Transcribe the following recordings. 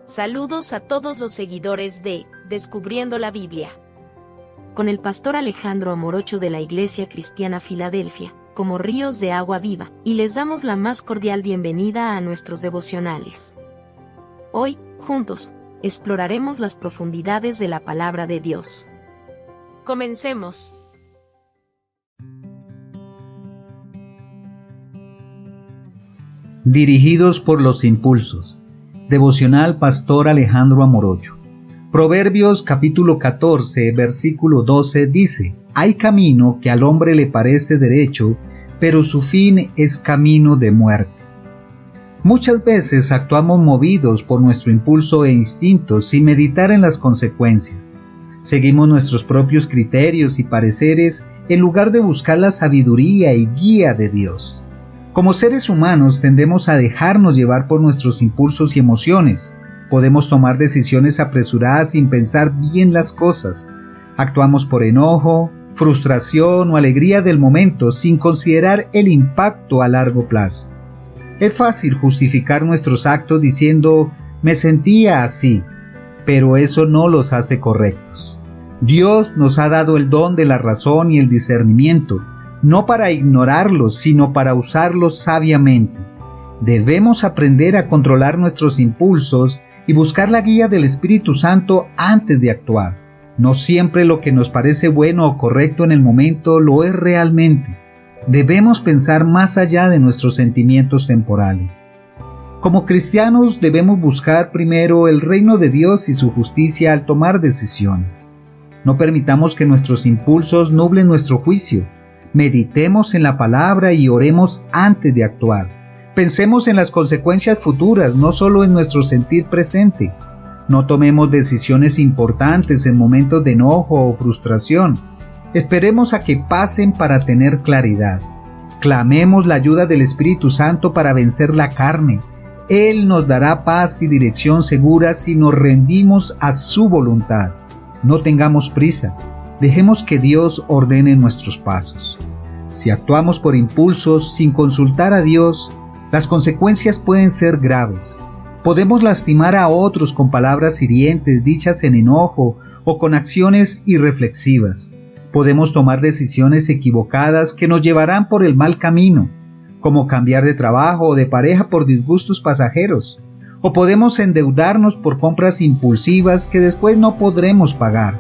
Saludos a todos los seguidores de Descubriendo la Biblia. Con el pastor Alejandro Amorocho de la Iglesia Cristiana Filadelfia, como ríos de agua viva, y les damos la más cordial bienvenida a nuestros devocionales. Hoy, juntos, exploraremos las profundidades de la palabra de Dios. Comencemos. Dirigidos por los impulsos. Devocional Pastor Alejandro Amorocho. Proverbios capítulo 14, versículo 12 dice: Hay camino que al hombre le parece derecho, pero su fin es camino de muerte. Muchas veces actuamos movidos por nuestro impulso e instintos sin meditar en las consecuencias. Seguimos nuestros propios criterios y pareceres en lugar de buscar la sabiduría y guía de Dios. Como seres humanos tendemos a dejarnos llevar por nuestros impulsos y emociones. Podemos tomar decisiones apresuradas sin pensar bien las cosas. Actuamos por enojo, frustración o alegría del momento sin considerar el impacto a largo plazo. Es fácil justificar nuestros actos diciendo, me sentía así, pero eso no los hace correctos. Dios nos ha dado el don de la razón y el discernimiento, no para ignorarlos, sino para usarlos sabiamente. Debemos aprender a controlar nuestros impulsos y buscar la guía del Espíritu Santo antes de actuar. No siempre lo que nos parece bueno o correcto en el momento lo es realmente. Debemos pensar más allá de nuestros sentimientos temporales. Como cristianos debemos buscar primero el reino de Dios y su justicia al tomar decisiones. No permitamos que nuestros impulsos nublen nuestro juicio. Meditemos en la palabra y oremos antes de actuar. Pensemos en las consecuencias futuras, no solo en nuestro sentir presente. No tomemos decisiones importantes en momentos de enojo o frustración. Esperemos a que pasen para tener claridad. Clamemos la ayuda del Espíritu Santo para vencer la carne. Él nos dará paz y dirección segura si nos rendimos a su voluntad. No tengamos prisa. Dejemos que Dios ordene nuestros pasos. Si actuamos por impulsos sin consultar a Dios, las consecuencias pueden ser graves. Podemos lastimar a otros con palabras hirientes dichas en enojo o con acciones irreflexivas. Podemos tomar decisiones equivocadas que nos llevarán por el mal camino, como cambiar de trabajo o de pareja por disgustos pasajeros. O podemos endeudarnos por compras impulsivas que después no podremos pagar.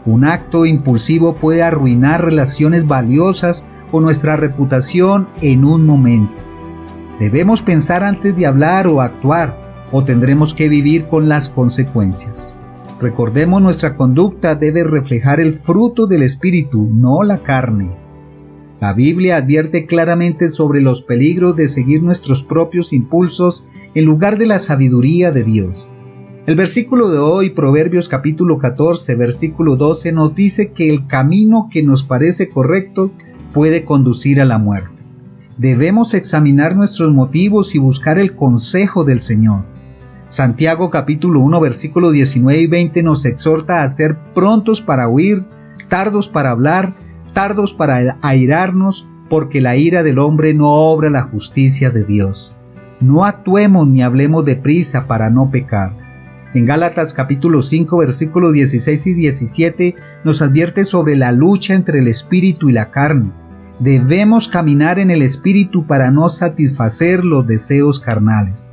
Un acto impulsivo puede arruinar relaciones valiosas o nuestra reputación en un momento. Debemos pensar antes de hablar o actuar, o tendremos que vivir con las consecuencias. Recordemos, nuestra conducta debe reflejar el fruto del Espíritu, no la carne. La Biblia advierte claramente sobre los peligros de seguir nuestros propios impulsos en lugar de la sabiduría de Dios. El versículo de hoy, Proverbios capítulo 14, versículo 12, nos dice que el camino que nos parece correcto puede conducir a la muerte. Debemos examinar nuestros motivos y buscar el consejo del Señor. Santiago capítulo 1, versículo 19 y 20 nos exhorta a ser prontos para huir, tardos para hablar, tardos para airarnos, porque la ira del hombre no obra la justicia de Dios. No actuemos ni hablemos deprisa para no pecar. En Gálatas capítulo 5, versículos 16 y 17 nos advierte sobre la lucha entre el espíritu y la carne. Debemos caminar en el espíritu para no satisfacer los deseos carnales.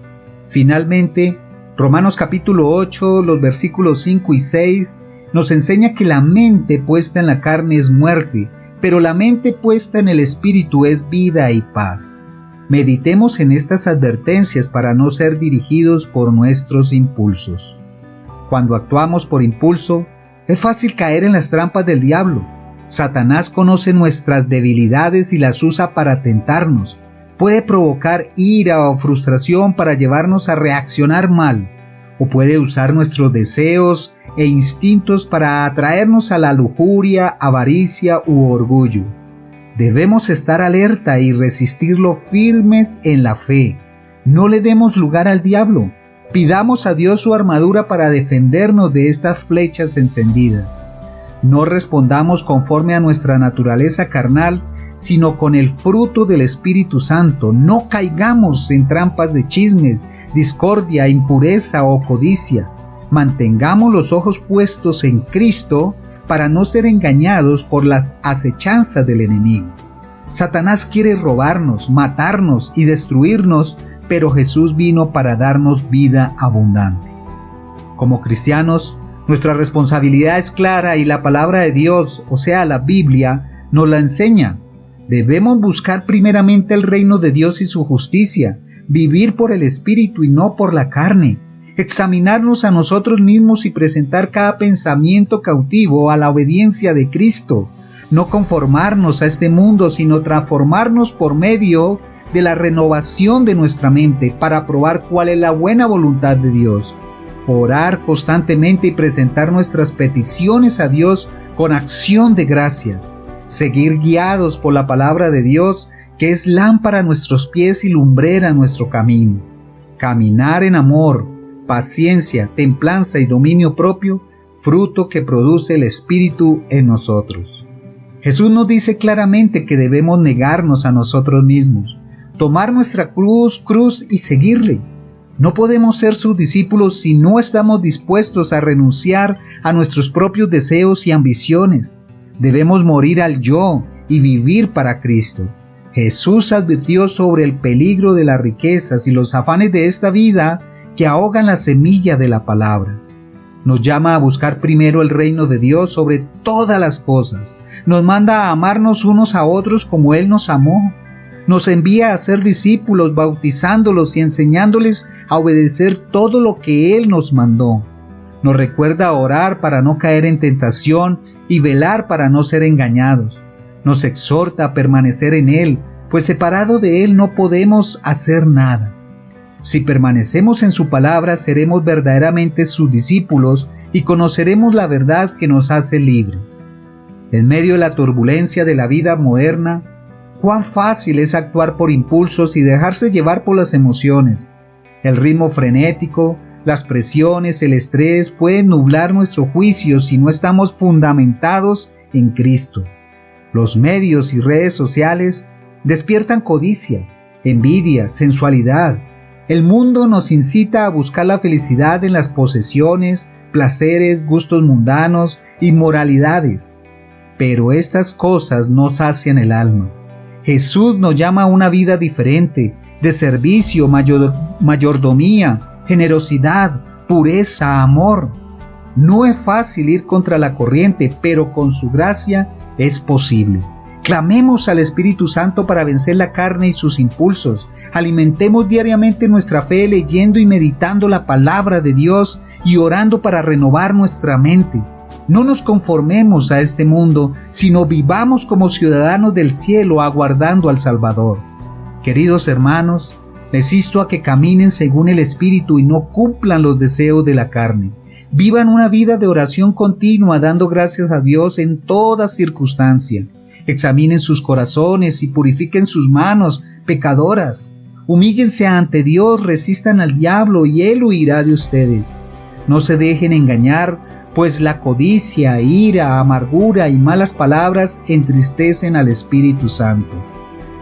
Finalmente, Romanos capítulo 8, los versículos 5 y 6 nos enseña que la mente puesta en la carne es muerte, pero la mente puesta en el espíritu es vida y paz. Meditemos en estas advertencias para no ser dirigidos por nuestros impulsos. Cuando actuamos por impulso, es fácil caer en las trampas del diablo. Satanás conoce nuestras debilidades y las usa para tentarnos. Puede provocar ira o frustración para llevarnos a reaccionar mal, o puede usar nuestros deseos e instintos para atraernos a la lujuria, avaricia u orgullo. Debemos estar alerta y resistirlo firmes en la fe. No le demos lugar al diablo. Pidamos a Dios su armadura para defendernos de estas flechas encendidas. No respondamos conforme a nuestra naturaleza carnal, sino con el fruto del Espíritu Santo. No caigamos en trampas de chismes, discordia, impureza o codicia. Mantengamos los ojos puestos en Cristo para no ser engañados por las acechanzas del enemigo. Satanás quiere robarnos, matarnos y destruirnos, pero Jesús vino para darnos vida abundante. Como cristianos, nuestra responsabilidad es clara y la palabra de Dios, o sea, la Biblia, nos la enseña. Debemos buscar primeramente el reino de Dios y su justicia, vivir por el Espíritu y no por la carne, examinarnos a nosotros mismos y presentar cada pensamiento cautivo a la obediencia de Cristo, no conformarnos a este mundo, sino transformarnos por medio de la renovación de nuestra mente para probar cuál es la buena voluntad de Dios. Orar constantemente y presentar nuestras peticiones a Dios con acción de gracias. Seguir guiados por la palabra de Dios, que es lámpara a nuestros pies y lumbrera a nuestro camino. Caminar en amor, paciencia, templanza y dominio propio, fruto que produce el Espíritu en nosotros. Jesús nos dice claramente que debemos negarnos a nosotros mismos, tomar nuestra cruz y seguirle. No podemos ser sus discípulos si no estamos dispuestos a renunciar a nuestros propios deseos y ambiciones. Debemos morir al yo y vivir para Cristo. Jesús advirtió sobre el peligro de las riquezas y los afanes de esta vida que ahogan la semilla de la palabra. Nos llama a buscar primero el reino de Dios sobre todas las cosas. Nos manda a amarnos unos a otros como Él nos amó. Nos envía a ser discípulos, bautizándolos y enseñándoles a obedecer todo lo que Él nos mandó. Nos recuerda a orar para no caer en tentación y velar para no ser engañados. Nos exhorta a permanecer en Él, pues separado de Él no podemos hacer nada. Si permanecemos en su palabra, seremos verdaderamente sus discípulos y conoceremos la verdad que nos hace libres. En medio de la turbulencia de la vida moderna, cuán fácil es actuar por impulsos y dejarse llevar por las emociones. El ritmo frenético, las presiones, el estrés pueden nublar nuestro juicio si no estamos fundamentados en Cristo. Los medios y redes sociales despiertan codicia, envidia, sensualidad. El mundo nos incita a buscar la felicidad en las posesiones, placeres, gustos mundanos, inmoralidades. Pero estas cosas no sacian el alma. Jesús nos llama a una vida diferente, de servicio, mayordomía, generosidad, pureza, amor. No es fácil ir contra la corriente, pero con su gracia es posible. Clamemos al Espíritu Santo para vencer la carne y sus impulsos. Alimentemos diariamente nuestra fe leyendo y meditando la palabra de Dios y orando para renovar nuestra mente. No nos conformemos a este mundo, sino vivamos como ciudadanos del cielo aguardando al Salvador. Queridos hermanos, les insto a que caminen según el Espíritu y no cumplan los deseos de la carne. Vivan una vida de oración continua, dando gracias a Dios en toda circunstancia. Examinen sus corazones y purifiquen sus manos pecadoras. Humíllense ante Dios, resistan al diablo y Él huirá de ustedes. No se dejen engañar, pues la codicia, ira, amargura y malas palabras entristecen al Espíritu Santo.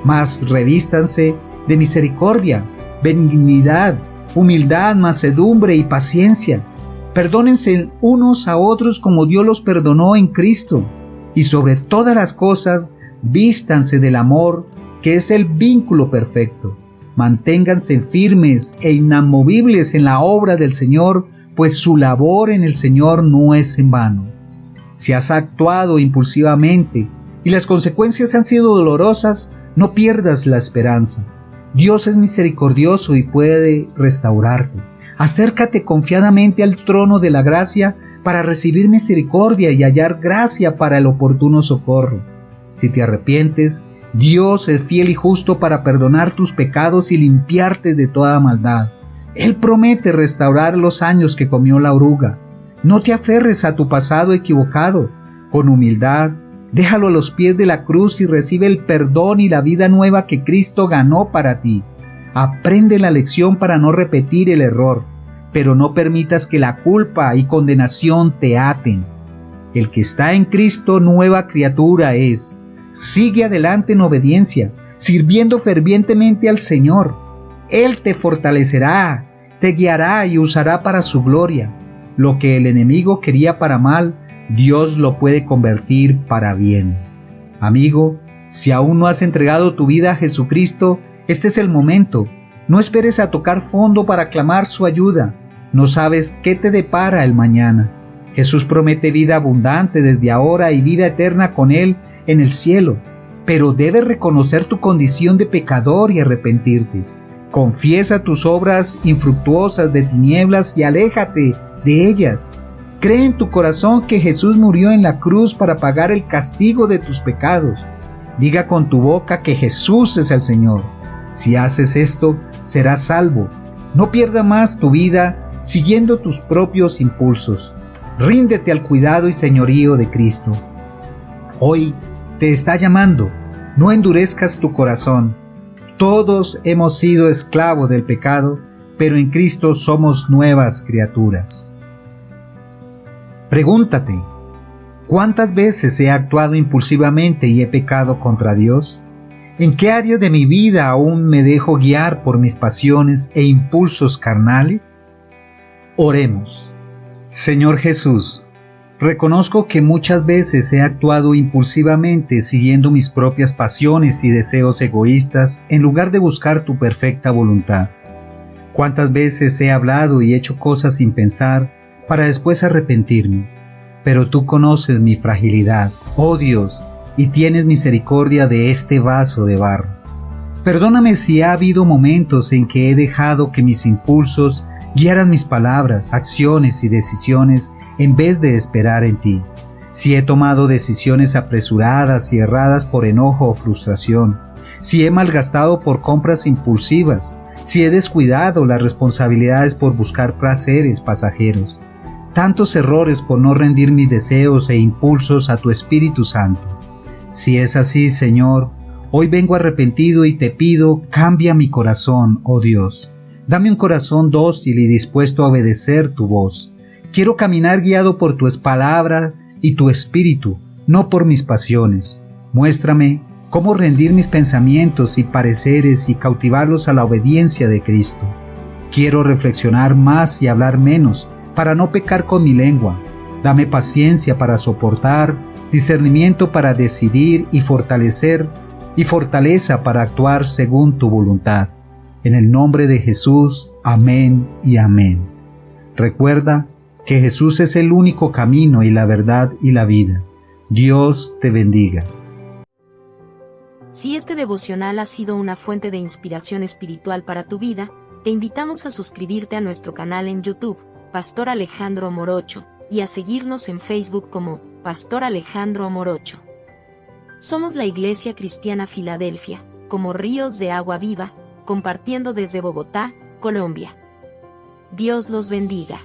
Mas revístanse de misericordia, benignidad, humildad, mansedumbre y paciencia. Perdónense unos a otros como Dios los perdonó en Cristo. Y sobre todas las cosas, vístanse del amor, que es el vínculo perfecto. Manténganse firmes e inamovibles en la obra del Señor, pues su labor en el Señor no es en vano. Si has actuado impulsivamente y las consecuencias han sido dolorosas, no pierdas la esperanza. Dios es misericordioso y puede restaurarte. Acércate confiadamente al trono de la gracia para recibir misericordia y hallar gracia para el oportuno socorro. Si te arrepientes, Dios es fiel y justo para perdonar tus pecados y limpiarte de toda maldad. Él promete restaurar los años que comió la oruga. No te aferres a tu pasado equivocado. Con humildad, déjalo a los pies de la cruz y recibe el perdón y la vida nueva que Cristo ganó para ti. Aprende la lección para no repetir el error, pero no permitas que la culpa y condenación te aten. El que está en Cristo, nueva criatura es. Sigue adelante en obediencia, sirviendo fervientemente al Señor. Él te fortalecerá te guiará y usará para su gloria. Lo que el enemigo quería para mal, Dios lo puede convertir para bien. Amigo, si aún no has entregado tu vida a Jesucristo, este es el momento. No esperes a tocar fondo para clamar su ayuda. No sabes qué te depara el mañana. Jesús promete vida abundante desde ahora y vida eterna con Él en el cielo. Pero debes reconocer tu condición de pecador y arrepentirte. Confiesa tus obras infructuosas de tinieblas y aléjate de ellas. Cree en tu corazón que Jesús murió en la cruz para pagar el castigo de tus pecados. Diga con tu boca que Jesús es el Señor. Si haces esto, serás salvo. No pierdas más tu vida siguiendo tus propios impulsos. Ríndete al cuidado y señorío de Cristo. Hoy te está llamando. No endurezcas tu corazón. Todos hemos sido esclavos del pecado, pero en Cristo somos nuevas criaturas. Pregúntate, ¿cuántas veces he actuado impulsivamente y he pecado contra Dios? ¿En qué áreas de mi vida aún me dejo guiar por mis pasiones e impulsos carnales? Oremos. Señor Jesús, reconozco que muchas veces he actuado impulsivamente siguiendo mis propias pasiones y deseos egoístas en lugar de buscar tu perfecta voluntad. ¿Cuántas veces he hablado y hecho cosas sin pensar para después arrepentirme? Pero tú conoces mi fragilidad, oh Dios, y tienes misericordia de este vaso de barro. Perdóname si ha habido momentos en que he dejado que mis impulsos guiaran mis palabras, acciones y decisiones en vez de esperar en ti. Si he tomado decisiones apresuradas y erradas por enojo o frustración, si he malgastado por compras impulsivas, si he descuidado las responsabilidades por buscar placeres pasajeros, tantos errores por no rendir mis deseos e impulsos a tu Espíritu Santo. Si es así, Señor, hoy vengo arrepentido y te pido, cambia mi corazón, oh Dios. Dame un corazón dócil y dispuesto a obedecer tu voz. Quiero caminar guiado por tu palabra y tu espíritu, no por mis pasiones. Muéstrame cómo rendir mis pensamientos y pareceres y cautivarlos a la obediencia de Cristo. Quiero reflexionar más y hablar menos, para no pecar con mi lengua. Dame paciencia para soportar, discernimiento para decidir y fortaleza para actuar según tu voluntad. En el nombre de Jesús, amén y amén. Recuerda que Jesús es el único camino y la verdad y la vida. Dios te bendiga. Si este devocional ha sido una fuente de inspiración espiritual para tu vida, te invitamos a suscribirte a nuestro canal en YouTube, Pastor Alejandro Morocho, y a seguirnos en Facebook como Pastor Alejandro Morocho. Somos la Iglesia Cristiana Filadelfia, como ríos de agua viva, compartiendo desde Bogotá, Colombia. Dios los bendiga.